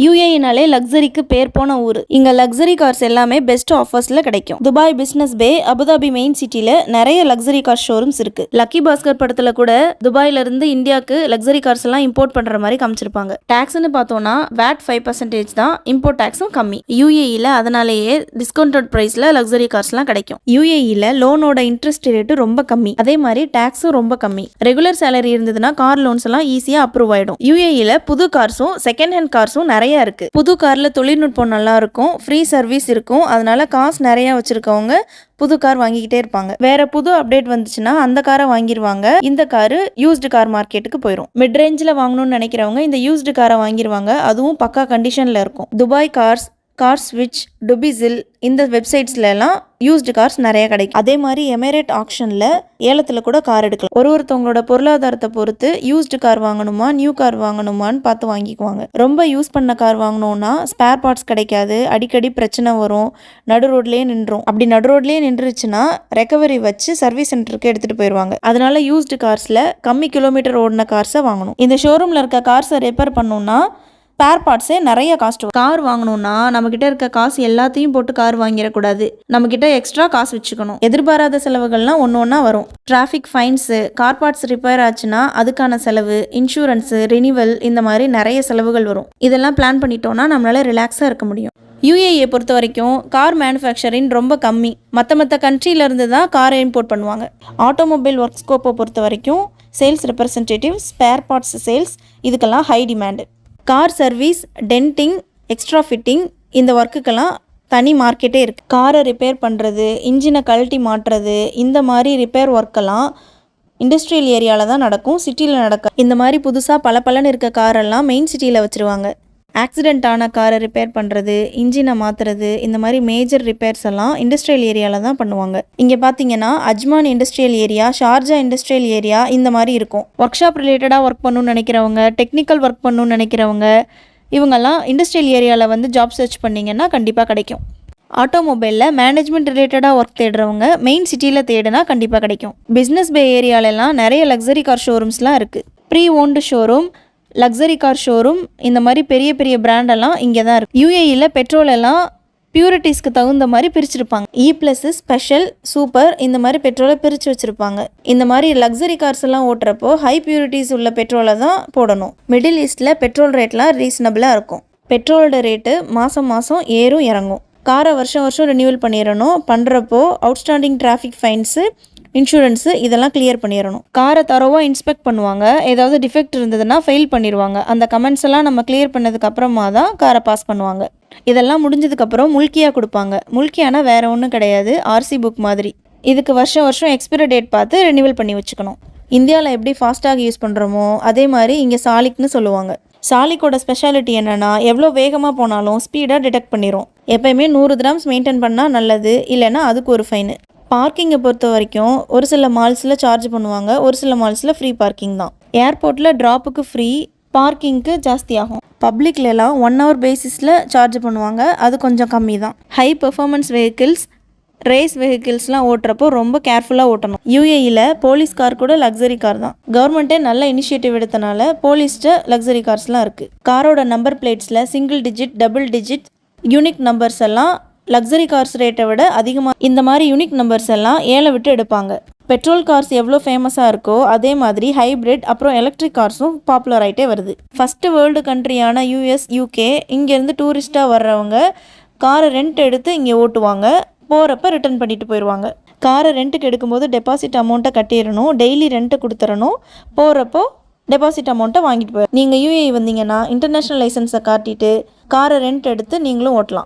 யூஏஇனாலே லக்ஸரிக்கு பேர் போன ஊர். இங்க லக்ஸரி கார்ஸ் எல்லாமே பெஸ்ட் ஆஃபர்ஸ்ல கிடைக்கும். துபாய் பிசினஸ் பே, அபுதாபி மெயின் சிட்டில நிறைய லக்ஸரி கார் ஷோரூம்ஸ் இருக்கு. லக்கி பாஸ்கர் படத்துல கூட துபாயில இருந்து இந்தியாவுக்கு லக்ஸரி கார்ஸ் எல்லாம் இம்போர்ட் பண்ற மாதிரி காமிச்சிருப்பாங்க. டாக்ஸ்னு பார்த்தோம்னா VAT 5% தான், இம்போர்ட் டாக்ஸும் கம்மி. யூஏஇல அதனாலேயே டிஸ்கவுண்டட் பிரைஸ்ல லக்ஸரி கார்ஸ் எல்லாம் கிடைக்கும். யூஏஇல லோனோட இன்ட்ரெஸ்ட் ரேட்டு ரொம்ப கம்மி, அதே மாதிரி டாக்ஸும் ரொம்ப கம்மி. ரெகுலர் சேலரி இருந்ததுன்னா கார் லோன்ஸ் எல்லாம் ஈஸியா அப்ரூவ் ஆயிடும். யூஏஇல புது கார்ஸும் செகண்ட் ஹேண்ட் கார்ஸும் நிறைய இருக்கு. புது கார்ல தொழில்நுட்பம் நல்லா இருக்கும், ஃப்ரீ சர்வீஸ் இருக்கும். அதனால காசு நிறைய வச்சிருக்கவங்க புது கார் வாங்கிக்கிட்டே இருப்பாங்க. வேற புது அப்டேட் வந்துச்சுன்னா அந்த காரை வாங்கிடுவாங்க. இந்த காரு யூஸ்டு கார் மார்க்கெட்டுக்கு போயிடும். மிட் ரேஞ்சில் வாங்கணும்னு நினைக்கிறவங்க இந்த யூஸ்டு காரை வாங்கிடுவாங்க. அதுவும் பக்கா கண்டிஷன்ல இருக்கும். துபாய் கார்ஸ், கார் ஸ்விட்ச், டுபிசில் இந்த வெப்சைட்ஸ்ல எல்லாம் யூஸ்டு கார்ஸ் நிறைய கிடைக்கும். அதே மாதிரி எமிரேட் ஆக்ஷன்ல ஏலத்துல கூட கார் எடுக்கலாம். ஒருத்தவங்களோட பொருளாதாரத்தை பொறுத்து யூஸ்டு கார் வாங்கணுமா நியூ கார் வாங்கணுமான்னு பார்த்து வாங்கிக்குவாங்க. ரொம்ப யூஸ் பண்ண கார் வாங்கணும்னா ஸ்பேர் பார்ட்ஸ் கிடைக்காது, அடிக்கடி பிரச்சனை வரும், நடு ரோட்லயே நின்றும். அப்படி நடு ரோட்லயே நின்றுச்சுன்னா ரெக்கவரி வச்சு சர்வீஸ் சென்டருக்கு எடுத்துட்டு போயிடுவாங்க. அதனால யூஸ்டு கார்ஸ்ல கம்மி கிலோமீட்டர் ஓடின கார்ஸை வாங்கணும். இந்த ஷோரூம்ல இருக்க கார்ஸை ரிப்பேர் பண்ணணும்னா ஸ்பேர் பார்ட்ஸே நிறைய காஸ்ட். கார் வாங்கணும்னா நம்மக்கிட்ட இருக்க காசு எல்லாத்தையும் போட்டு கார் வாங்கிடக்கூடாது. நம்மக்கிட்ட எக்ஸ்ட்ரா காசு வச்சுக்கணும். எதிர்பாராத செலவுகள்லாம் ஒன்று ஒன்றா வரும். டிராஃபிக் ஃபைன்ஸு, கார் பார்ட்ஸ் ரிப்பேர் ஆச்சுன்னா அதுக்கான செலவு, இன்சூரன்ஸு, ரினிவல், இந்த மாதிரி நிறைய செலவுகள் வரும். இதெல்லாம் பிளான் பண்ணிட்டோம்னா நம்மளால ரிலாக்ஸாக இருக்க முடியும். யூஏஇயை பொறுத்த வரைக்கும் கார் மேனுஃபேக்சரிங் ரொம்ப கம்மி. மற்ற கண்ட்ரியிலேருந்து தான் காரை இம்போர்ட் பண்ணுவாங்க. ஆட்டோமொபைல் ஒர்க் ஸ்கோப்பை பொறுத்த வரைக்கும் sales representative, spare parts sales இதுக்கெல்லாம் high demand. Car service, denting, extra fitting இந்த ஒர்க்குக்கெல்லாம் தனி மார்க்கெட்டே இருக்குது. காரை ரிப்பேர் பண்ணுறது, இன்ஜினை கழட்டி மாட்டுறது, இந்த மாதிரி ரிப்பேர் ஒர்க்கெல்லாம் இண்டஸ்ட்ரியல் ஏரியாவில் தான் நடக்கும், சிட்டியில் நடக்கும். இந்த மாதிரி புதுசாக பலன்னு இருக்க காரெல்லாம் மெயின் சிட்டியில் வச்சுருவாங்க. ஆக்சிடென்ட் ஆன காரை ரிப்பேர் பண்ணுறது, இன்ஜினை மாற்றுறது, இந்த மாதிரி மேஜர் ரிப்பேர்ஸ் எல்லாம் இண்டஸ்ட்ரியல் ஏரியாவில் தான் பண்ணுவாங்க. இங்கே பார்த்தீங்கன்னா Ajman industrial area, Sharjah industrial area இந்த மாதிரி இருக்கும். ஒர்க் ஷாப் ரிலேட்டடாக ஒர்க் பண்ணணும்னு நினைக்கிறவங்க, டெக்னிக்கல் ஒர்க் பண்ணணும்னு நினைக்கிறவங்க, இவங்கெல்லாம் இண்டஸ்ட்ரியல் ஏரியாவில் வந்து ஜாப் சர்ச் பண்ணிங்கன்னா கண்டிப்பாக கிடைக்கும். ஆட்டோமொபைலில் மேனேஜ்மெண்ட் ரிலேட்டடாக ஒர்க் தேடுறவங்க மெயின் சிட்டியில் தேடினா கண்டிப்பாக கிடைக்கும். பிஸ்னஸ் பே ஏரியாலெல்லாம் நிறைய லக்ஸரி கார் ஷோரூம்ஸ்லாம் இருக்குது. Pre owned showroom, luxury car showroom, இந்த மாதிரி பெரிய பெரிய பிராண்டெல்லாம் இங்கே தான் இருக்குது. யூஏஇயில் பெட்ரோல் எல்லாம் பியூரிட்டிஸ்க்கு தகுந்த மாதிரி பிரிச்சிருப்பாங்க. E+, ஸ்பெஷல், சூப்பர் இந்த மாதிரி பெட்ரோலை பிரித்து வச்சுருப்பாங்க. இந்த மாதிரி லக்ஸரி கார்ஸ் எல்லாம் ஓட்டுறப்போ ஹை பியூரிட்டிஸ் உள்ள பெட்ரோலை தான் போடணும். மிடில் ஈஸ்டில் பெட்ரோல் ரேட்லாம் ரீசனபிளாக இருக்கும். பெட்ரோலோட ரேட்டு மாதம் ஏறும் இறங்கும். காரை வருஷம் ரினியூவல் பண்ணிடணும். பண்ணுறப்போ அவுட்ஸ்டாண்டிங் டிராஃபிக் ஃபைன்ஸு, இன்சூரன்ஸு இதெல்லாம் கிளியர் பண்ணிடணும். காரை தரோவாக இன்ஸ்பெக்ட் பண்ணுவாங்க. ஏதாவது டிஃபெக்ட் இருந்ததுன்னா ஃபெயில் பண்ணிடுவாங்க. அந்த கமெண்ட்ஸ் எல்லாம் நம்ம கிளியர் பண்ணதுக்கு அப்புறமா தான் காரை பாஸ் பண்ணுவாங்க. இதெல்லாம் முடிஞ்சதுக்கப்புறம் முல்கியா கொடுப்பாங்க. முல்கியானா வேறு ஒன்றும் கிடையாது, ஆர்சி புக் மாதிரி. இதுக்கு வருஷம் எக்ஸ்பிரி டேட் பார்த்து ரினியூவல் பண்ணி வச்சுக்கணும். இந்தியாவில் எப்படி ஃபாஸ்டாக யூஸ் பண்ணுறோமோ அதே மாதிரி இங்கே சாலிக்னு சொல்லுவாங்க. சாலிக்கோட ஸ்பெஷாலிட்டி என்னென்னா எவ்வளோ வேகமாக போனாலும் ஸ்பீடாக டிடெக்ட் பண்ணிடும். எப்போயுமே 100 கிராம்ஸ் மெயின்டைன் பண்ணால் நல்லது, இல்லைன்னா அதுக்கு ஒரு ஃபைனு. பார்க்கிங்கை பொறுத்த வரைக்கும் ஒரு சில மால்ஸில் சார்ஜ் பண்ணுவாங்க, ஒரு சில மால்ஸில் ஃப்ரீ பார்க்கிங் தான். ஏர்போர்ட்டில் ட்ராப்புக்கு ஃப்ரீ, பார்க்கிங்க்கு ஜாஸ்தி ஆகும். பப்ளிக்லாம் 1 hour பேசிஸில் சார்ஜ் பண்ணுவாங்க, அது கொஞ்சம் கம்மி தான். ஹை பெர்ஃபார்மன்ஸ் வெஹிக்கிள்ஸ், ரேஸ் வெஹிக்கிள்ஸ்லாம் ஓட்டுறப்போ ரொம்ப கேர்ஃபுல்லாக ஓட்டணும். யூஏஇயில் போலீஸ் கார் கூட லக்ஸரி கார் தான். கவர்மெண்ட்டே நல்ல இனிஷியேட்டிவ் எடுத்தனால போலீஸ்ட லக்ஸரி கார்ஸ்லாம் இருக்குது. காரோட நம்பர் பிளேட்ஸில் single digit, double digit, unique numbers எல்லாம் லக்ஸரி கார்ஸ் ரேட்டை விட அதிகமாக. இந்த மாதிரி யூனிக் நம்பர்ஸ் எல்லாம் ஏழை விட்டு எடுப்பாங்க. பெட்ரோல் கார்ஸ் எவ்வளோ ஃபேமஸாக இருக்கோ அதே மாதிரி ஹைப்ரிட் அப்புறம் எலக்ட்ரிக் கார்ஸும் பாப்புலர் ஆகிட்டே வருது. ஃபஸ்ட்டு வேர்ல்டு கண்ட்ரியான US, UK இங்கேருந்து டூரிஸ்ட்டாக வர்றவங்க காரை ரெண்ட் எடுத்து இங்கே ஓட்டுவாங்க. போகிறப்ப ரிட்டர்ன் பண்ணிட்டு போயிடுவாங்க. காரை ரெண்ட்டுக்கு எடுக்கும்போது டெபாசிட் அமௌண்ட்டை கட்டிடணும், டெய்லி ரெண்ட்டை கொடுத்துடணும். போகிறப்போ டெபாசிட் அமௌண்ட்டை வாங்கிட்டு போயிடும். நீங்கள் யூஏஇ வந்தீங்கன்னா இன்டர்நேஷ்னல் லைசன்ஸை காட்டிட்டு காரை ரெண்ட் எடுத்து நீங்களும் ஓட்டலாம்.